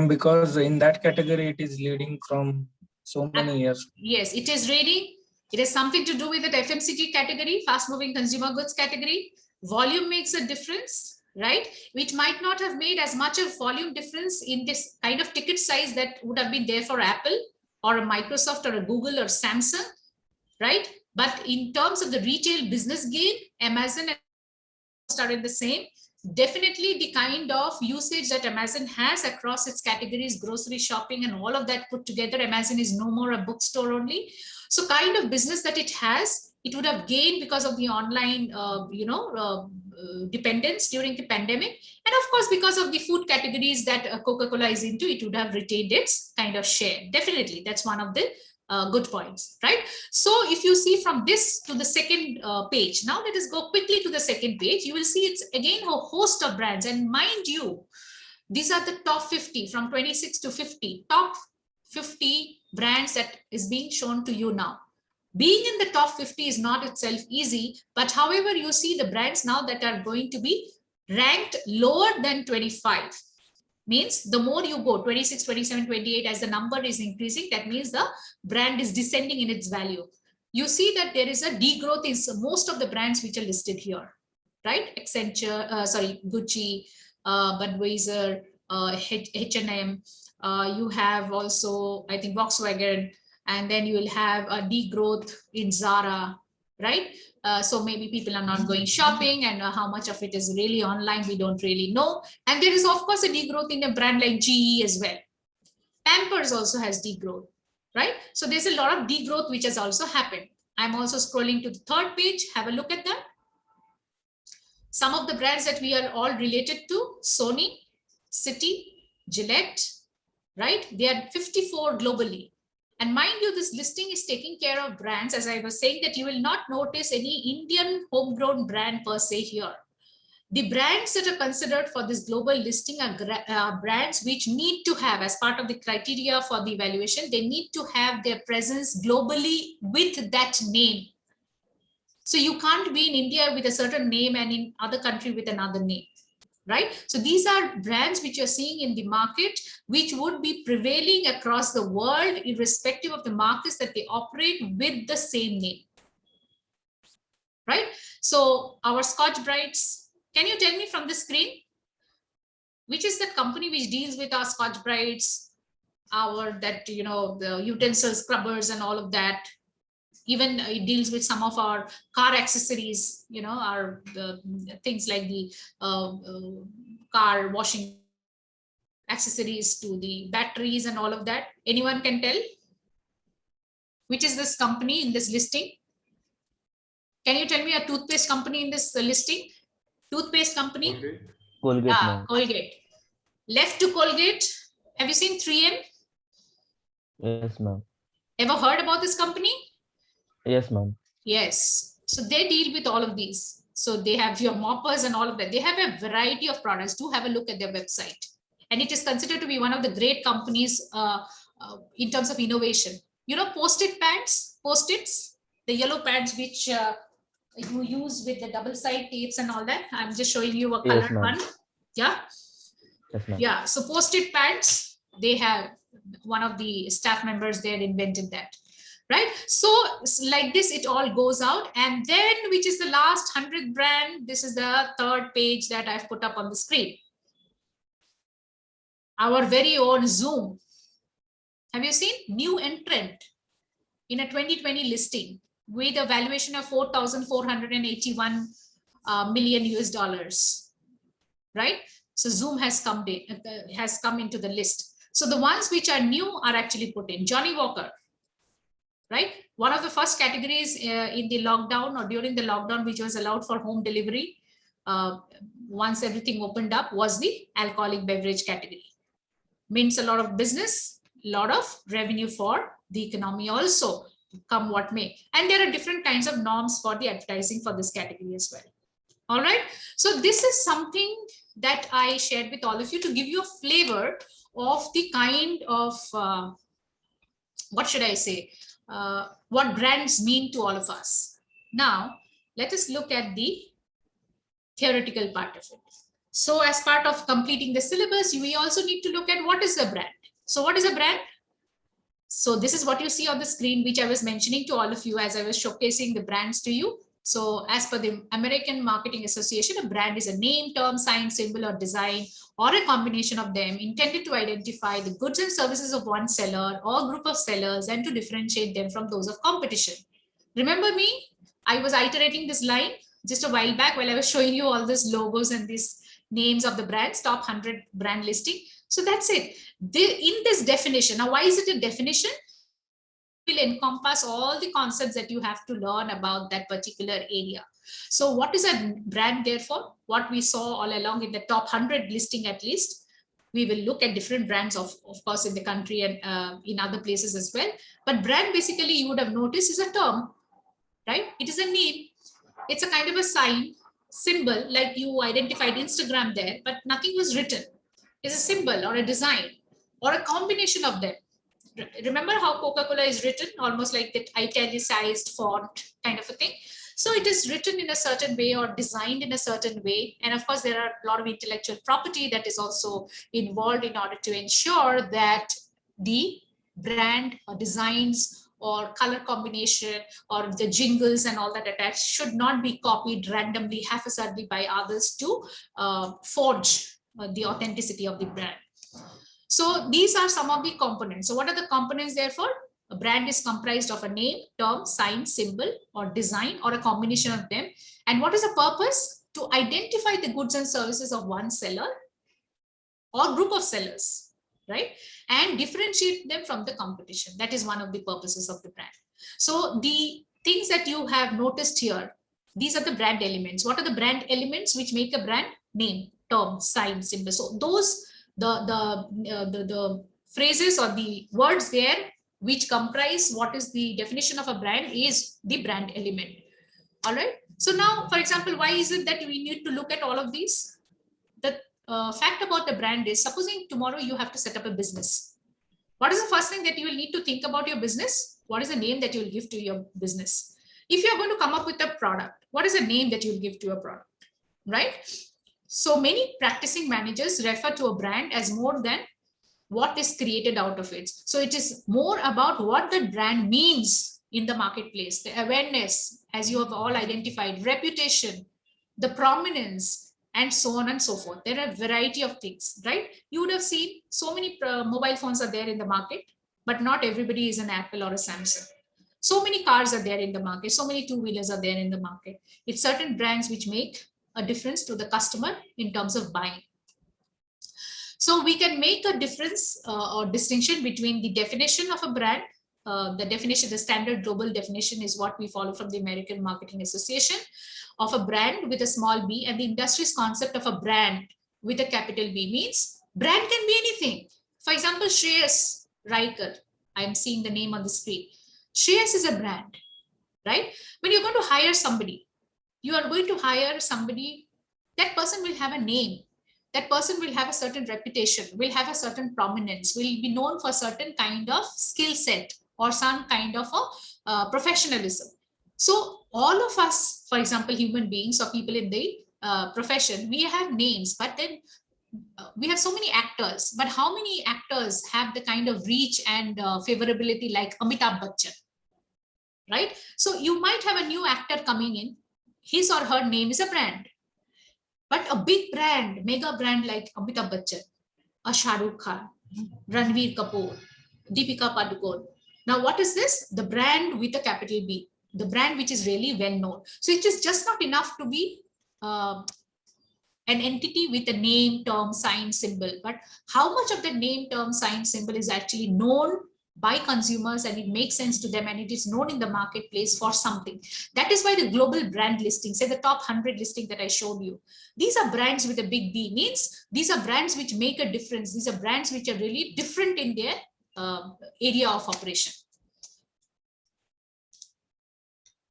S6: Because in that category, it is leading from so many years.
S1: Yes, it is leading. It has something to do with the FMCG category, fast-moving consumer goods category. Volume makes a difference, right? Which might not have made as much of volume difference in this kind of ticket size that would have been there for Apple or a Microsoft or a Google or Samsung, right? But in terms of the retail business gain, Amazon started the same. Definitely the kind of usage that Amazon has across its categories, grocery shopping and all of that put together, Amazon is no more a bookstore only. So kind of business that it has, it would have gained because of the online, dependence during the pandemic. And of course, because of the food categories that Coca-Cola is into, it would have retained its kind of share. Definitely, that's one of the good points, right? So if you see from this to the second page, now let us go quickly to the second page. You will see it's again a host of brands. And mind you, these are the top 50 from 26 to 50, top 50 brands that is being shown to you now. Being in the top 50 is not itself easy, but however, you see the brands now that are going to be ranked lower than 25. Means the more you go, 26, 27, 28, as the number is increasing, that means the brand is descending in its value. You see that there is a degrowth in most of the brands which are listed here, right? Accenture, Gucci, Budweiser, H&M. You have also, I think, Volkswagen, and then you will have a degrowth in Zara, right? So maybe people are not going shopping, and how much of it is really online, we don't really know. And there is, of course, a degrowth in a brand like GE as well. Pampers also has degrowth, right? So there's a lot of degrowth which has also happened. I'm also scrolling to the third page. Have a look at that. Some of the brands that we are all related to: Sony, Citi, Gillette, right? They are 54 globally. And mind you, this listing is taking care of brands, as I was saying, that you will not notice any Indian homegrown brand per se here. The brands that are considered for this global listing are brands which need to have, as part of the criteria for the evaluation, they need to have their presence globally with that name. So you can't be in India with a certain name and in other country with another name, right? So these are brands which you're seeing in the market, which would be prevailing across the world, irrespective of the markets that they operate with the same name, right? So our Scotch-Brites, can you tell me from the screen, which is the company which deals with our Scotch-Brites, the utensil scrubbers and all of that? Even it deals with some of our car accessories, things like the car washing accessories to the batteries and all of that. Anyone can tell? Which is this company in this listing? Can you tell me a toothpaste company in this listing? Toothpaste company?
S5: Okay.
S2: Colgate, ma'am.
S1: Colgate. Left to Colgate. Have you seen 3M?
S2: Yes, ma'am.
S1: Ever heard about this company?
S2: Yes, ma'am.
S1: Yes. So they deal with all of these. So they have your moppers and all of that. They have a variety of products. Do have a look at their website. And it is considered to be one of the great companies in terms of innovation. You know, Post-it pads, Post-its, the yellow pads which you use with the double side tapes and all that. I'm just showing you a colored one. Yeah.
S2: Yes, ma'am.
S1: Yeah. So Post-it pads, they have one of the staff members there invented that. Right. So like this, it all goes out. And then, which is the last 100th brand, this is the third page that I've put up on the screen. Our very own Zoom. Have you seen? New entrant in a 2020 listing with a valuation of $4,481 million US, right? So Zoom has come into the list. So the ones which are new are actually put in. Johnny Walker, right? One of the first categories in the lockdown or during the lockdown, which was allowed for home delivery, once everything opened up, was the alcoholic beverage category. Means a lot of business, a lot of revenue for the economy also, come what may. And there are different kinds of norms for the advertising for this category as well. All right. So this is something that I shared with all of you to give you a flavor of the kind of, what should I say, what brands mean to all of us. Now, let us look at the theoretical part of it. So as part of completing the syllabus, we also need to look at what is a brand. So what is a brand? So this is what you see on the screen, which I was mentioning to all of you as I was showcasing the brands to you. So as per the American Marketing Association, a brand is a name, term, sign, symbol, or design, or a combination of them intended to identify the goods and services of one seller or group of sellers and to differentiate them from those of competition. Remember me? I was iterating this line just a while back while I was showing you all these logos and these names of the brands, top 100 brand listing. So that's it. In this definition, now why is it a definition? Will encompass all the concepts that you have to learn about that particular area. So what is a brand therefore? What we saw all along in the top 100 listing at least, we will look at different brands of course in the country and in other places as well. But brand basically you would have noticed is a term, right? It is a name. It's a kind of a sign, symbol, like you identified Instagram there, but nothing was written. It's a symbol or a design or a combination of them. Remember how Coca-Cola is written, almost like that italicized font kind of a thing. So it is written in a certain way or designed in a certain way. And of course, there are a lot of intellectual property that is also involved in order to ensure that the brand designs or color combination or the jingles and all that attached should not be copied randomly, haphazardly by others to forge the authenticity of the brand. So these are some of the components. So what are the components therefore? A brand is comprised of a name, term, sign, symbol, or design, or a combination of them. And what is the purpose? To identify the goods and services of one seller or group of sellers, right? And differentiate them from the competition. That is one of the purposes of the brand. So the things that you have noticed here, these are the brand elements. What are the brand elements which make a brand? Name, term, sign, symbol. So those, the phrases or the words there which comprise what is the definition of a brand is the brand element. All right. So now, for example, why is it that we need to look at all of these? The fact about the brand is, supposing tomorrow you have to set up a business. What is the first thing that you will need to think about your business? What is the name that you will give to your business? If you are going to come up with a product, what is the name that you will give to a product, right? So many practicing managers refer to a brand as more than what is created out of it. So it is more about what the brand means in the marketplace, the awareness, as you have all identified, reputation, the prominence, and so on and so forth. There are a variety of things, right? You would have seen so many mobile phones are there in the market, but not everybody is an Apple or a Samsung. So many cars are there in the market. So many two-wheelers are there in the market. It's certain brands which make a difference to the customer in terms of buying. So we can make a difference or distinction between the definition of a brand. The definition, the standard global definition is what we follow from the American Marketing Association of a brand with a small b, and the industry's concept of a brand with a capital B means brand can be anything. For example, Shreyas Riker, I'm seeing the name on the screen. Shreyas is a brand, right? When you're going to hire somebody, you are going to hire somebody, that person will have a name. That person will have a certain reputation, will have a certain prominence, will be known for a certain kind of skill set or some kind of a professionalism. So all of us, for example, human beings or people in the profession, we have names, but then we have so many actors, but how many actors have the kind of reach and favorability like Amitabh Bachchan, right? So you might have a new actor coming in, his or her name is a brand. But a big brand, mega brand like Amitabh Bachchan, a Shah Rukh Khan, Ranveer Kapoor, Deepika Padukone. Now, what is this? The brand with a capital B, the brand which is really well known. So it is just not enough to be an entity with a name, term, sign, symbol. But how much of the name, term, sign, symbol is actually known by consumers and it makes sense to them and it is known in the marketplace for something. That is why the global brand listing, say the top 100 listing that I showed you, these are brands with a big B, means these are brands which make a difference. These are brands which are really different in their area of operation.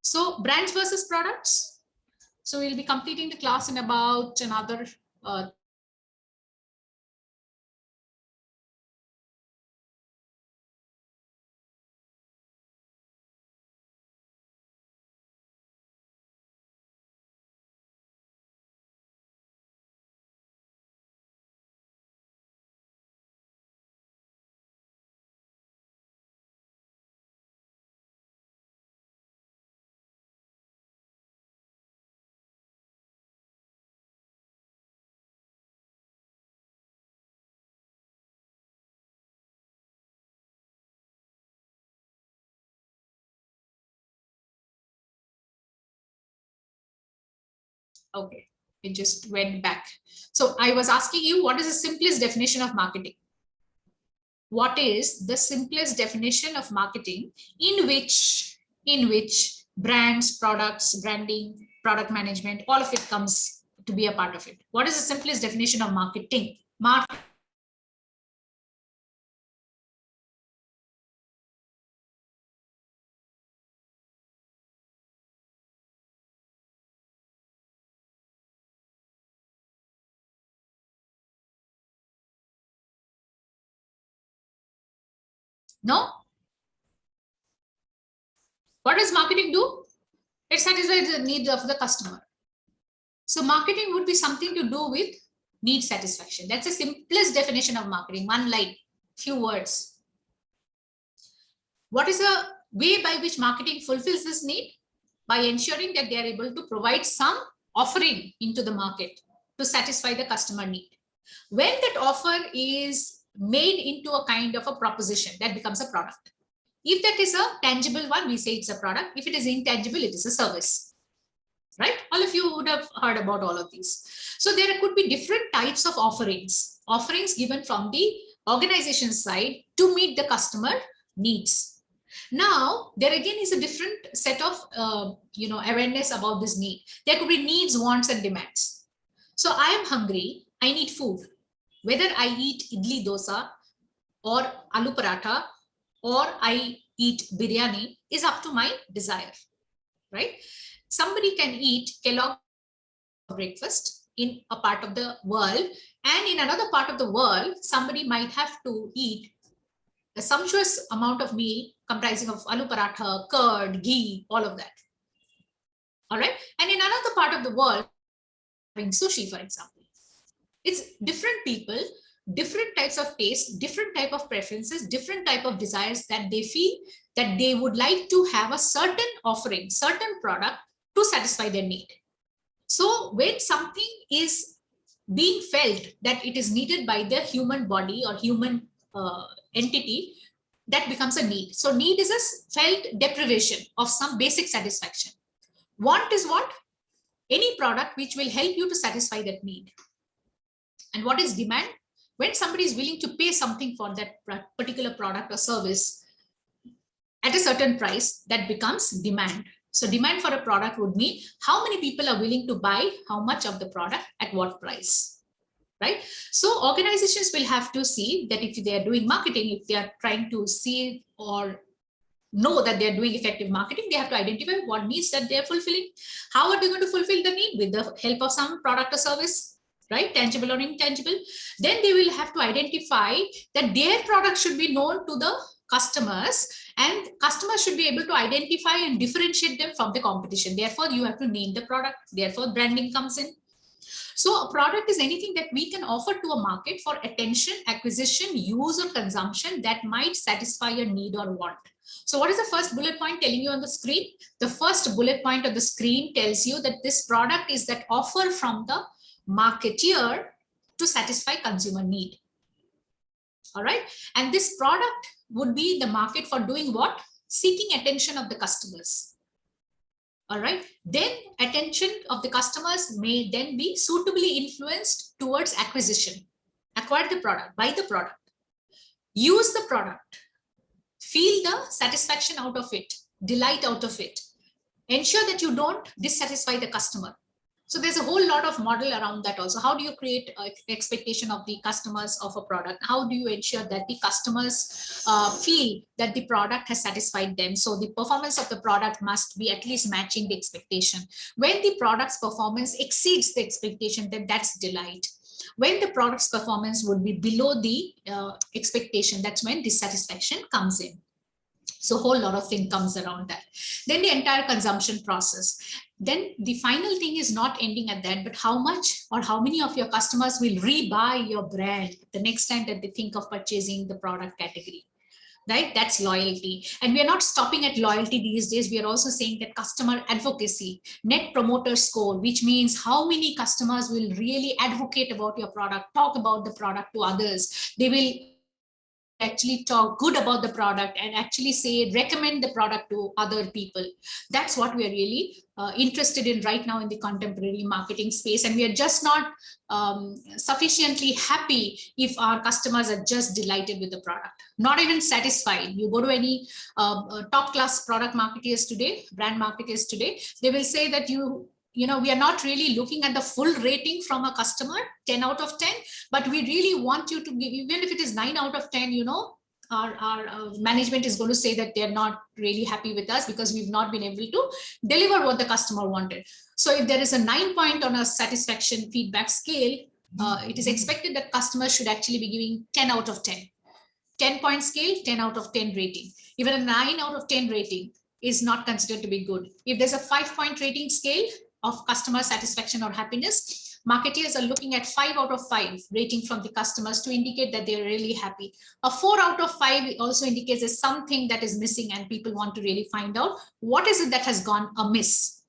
S1: So brands versus products. So we'll be completing the class in about another okay, it just went back. So I was asking you, what is the simplest definition of marketing? What is the simplest definition of marketing in which brands, products, branding, product management, all of it comes to be a part of it? What is the simplest definition of marketing? No? What does marketing do? It satisfies the needs of the customer. So marketing would be something to do with need satisfaction. That's the simplest definition of marketing. One line, few words. What is the way by which marketing fulfills this need? By ensuring that they are able to provide some offering into the market to satisfy the customer need. When that offer is made into a kind of a proposition, that becomes a product. If that is a tangible one, we say it's a product. If it is intangible, it is a service. Right? All of you would have heard about all of these. So there could be different types of offerings given from the organization side to meet the customer needs. Now, there again is a different set of awareness about this need. There could be needs, wants, and demands. So I am hungry, I need food. Whether I eat idli dosa or aloo paratha or I eat biryani is up to my desire, right? Somebody can eat Kellogg breakfast in a part of the world, and in another part of the world, somebody might have to eat a sumptuous amount of meal comprising of aloo paratha, curd, ghee, all of that. All right. And in another part of the world, having sushi, for example. It's different people, different types of taste, different type of preferences, different type of desires that they feel that they would like to have a certain offering, certain product to satisfy their need. So when something is being felt that it is needed by the human body or human entity, that becomes a need. So need is a felt deprivation of some basic satisfaction. Want is what? Any product which will help you to satisfy that need. And what is demand? When somebody is willing to pay something for that particular product or service at a certain price, that becomes demand. So demand for a product would mean how many people are willing to buy how much of the product at what price, right? So organizations will have to see that if they are doing marketing, if they are trying to see or know that they're doing effective marketing, they have to identify what needs that they're fulfilling. How are they going to fulfill the need? With the help of some product or service, right? Tangible or intangible. Then they will have to identify that their product should be known to the customers, and customers should be able to identify and differentiate them from the competition. Therefore, you have to name the product. Therefore, branding comes in. So a product is anything that we can offer to a market for attention, acquisition, use, or consumption that might satisfy a need or want. So what is the first bullet point telling you on the screen? The first bullet point of the screen tells you that this product is that offer from the marketeer to satisfy consumer need. All right. And this product would be the market for doing what? Seeking attention of the customers. All right. Then attention of the customers may then be suitably influenced towards acquisition. Acquire the product, buy the product, use the product, feel the satisfaction out of it, delight out of it. Ensure that you don't dissatisfy the customer. So there's a whole lot of model around that also. How do you create expectation of the customers of a product? How do you ensure that the customers feel that the product has satisfied them? So the performance of the product must be at least matching the expectation. When the product's performance exceeds the expectation, then that's delight. When the product's performance would be below the expectation, that's when dissatisfaction comes in. So a whole lot of things comes around that. Then the entire consumption process. Then the final thing is not ending at that, but how much or how many of your customers will rebuy your brand the next time that they think of purchasing the product category, right? That's loyalty. And we are not stopping at loyalty these days. We are also saying that customer advocacy, net promoter score, which means how many customers will really advocate about your product, talk about the product to others. They will actually talk good about the product and actually say, recommend the product to other people. That's what we are really interested in right now in the contemporary marketing space. And we are just not sufficiently happy if our customers are just delighted with the product, not even satisfied. You go to any top class product marketers today, brand marketers today, they will say that we are not really looking at the full rating from a customer, 10 out of 10, but we really want you to give, even if it is 9 out of 10, our management is going to say that they're not really happy with us because we've not been able to deliver what the customer wanted. So if there is a 9 point on a satisfaction feedback scale, it is expected that customers should actually be giving 10 out of 10. 10 point scale, 10 out of 10 rating. Even a 9 out of 10 rating, is not considered to be good. If there's a 5-point rating scale of customer satisfaction or happiness, marketeers are looking at 5 out of 5 rating from the customers to indicate that they're really happy. A 4 out of 5 also indicates there's something that is missing and people want to really find out what is it that has gone amiss,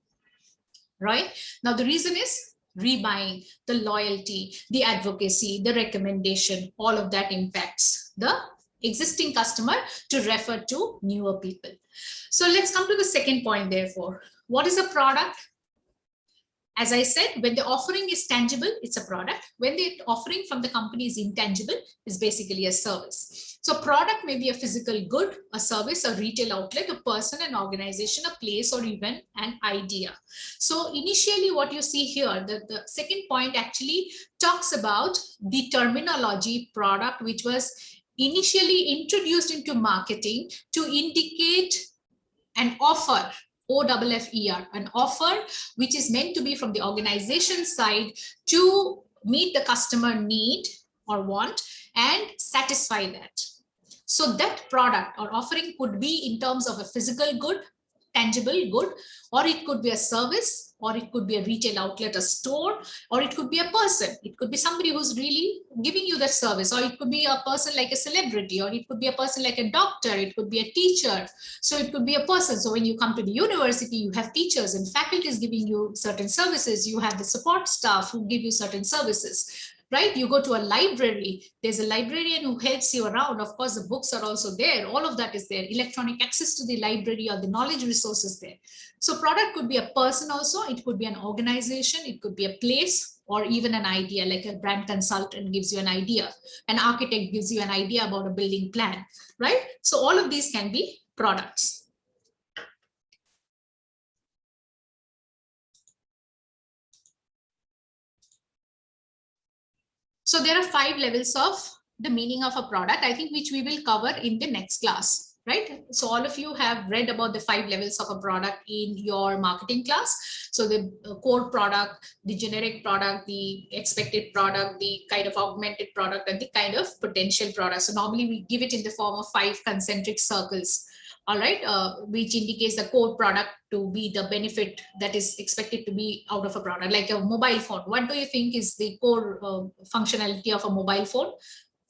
S1: right? Now, the reason is rebuying, the loyalty, the advocacy, the recommendation, all of that impacts the existing customer to refer to newer people. So let's come to the second point, therefore. What is a product? As I said, when the offering is tangible, it's a product. When the offering from the company is intangible, it's basically a service. So product may be a physical good, a service, a retail outlet, a person, an organization, a place, or even an idea. So initially what you see here, the second point actually talks about the terminology product, which was initially introduced into marketing to indicate an offer, OFFER, an offer which is meant to be from the organization side to meet the customer need or want and satisfy that. So that product or offering could be in terms of a physical good, tangible good, or it could be a service, or it could be a retail outlet, a store, or it could be a person. It could be somebody who's really giving you that service, or it could be a person like a celebrity, or it could be a person like a doctor, it could be a teacher. So it could be a person. So when you come to the university, you have teachers and faculties giving you certain services. You have the support staff who give you certain services. Right? You go to a library, there's a librarian who helps you around. Of course, the books are also there. All of that is there. Electronic access to the library or the knowledge resources there. So product could be a person also. It could be an organization. It could be a place or even an idea, like a brand consultant gives you an idea. An architect gives you an idea about a building plan, right? So all of these can be products. So there are 5 levels of the meaning of a product, I think, which we will cover in the next class, right? So all of you have read about the 5 levels of a product in your marketing class. So the core product, the generic product, the expected product, the kind of augmented product, and the kind of potential product. So normally we give it in the form of 5 concentric circles. All right, which indicates the core product to be the benefit that is expected to be out of a product, like a mobile phone. What do you think is the core functionality of a mobile phone?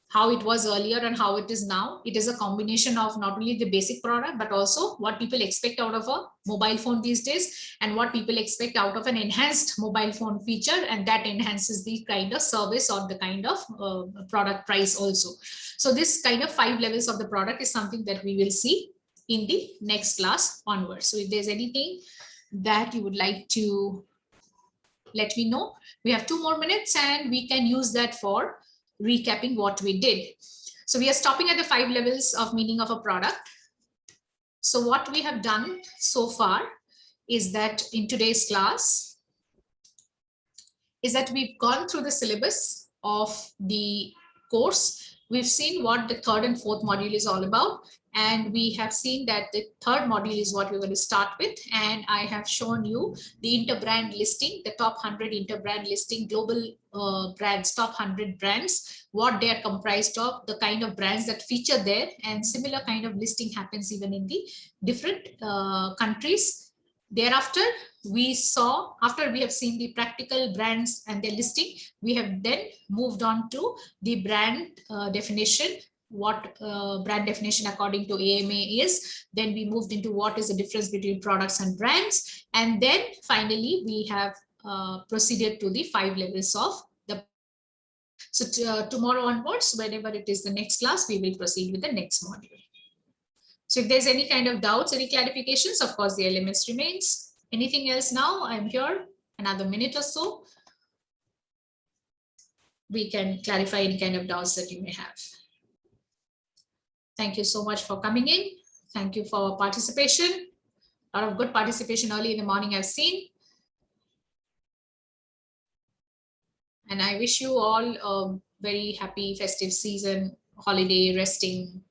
S1: How it was earlier and how it is now? It is a combination of not only the basic product, but also what people expect out of a mobile phone these days and what people expect out of an enhanced mobile phone feature. And that enhances the kind of service or the kind of product price also. So this kind of 5 levels of the product is something that we will see in the next class onwards. So if there's anything that you would like to let me know, we have 2 more minutes and we can use that for recapping what we did. So we are stopping at the 5 levels of meaning of a product. So what we have done so far is that in today's class is that we've gone through the syllabus of the course. We've seen what the 3rd and 4th module is all about. And we have seen that the 3rd module is what we're going to start with. And I have shown you the interbrand listing, the top 100 interbrand listing, global brands, top 100 brands, what they are comprised of, the kind of brands that feature there, and similar kind of listing happens even in the different countries. Thereafter, we saw, after we have seen the practical brands and their listing, we have then moved on to the brand definition, what brand definition according to AMA is. Then we moved into what is the difference between products and brands. And then finally, we have proceeded to the 5 levels of the. So tomorrow onwards, whenever it is the next class, we will proceed with the next module. So if there's any kind of doubts, any clarifications, of course, the LMS remains. Anything else now? I'm here another minute or so. We can clarify any kind of doubts that you may have. Thank you so much for coming in. Thank you for participation. A lot of good participation early in the morning I've seen. And I wish you all a very happy festive season, holiday, resting,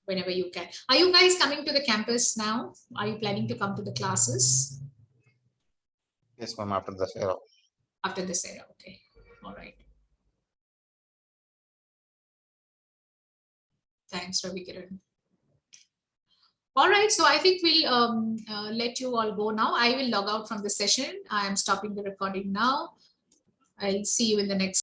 S1: whenever you can. Are you guys coming to the campus now? Are you planning to come to the classes?
S7: Yes, ma'am, after the era.
S1: After this era, okay. All right. Thanks, Ravi Kiran. All right, so I think we'll let you all go now. I will log out from the session. I am stopping the recording now. I'll see you in the next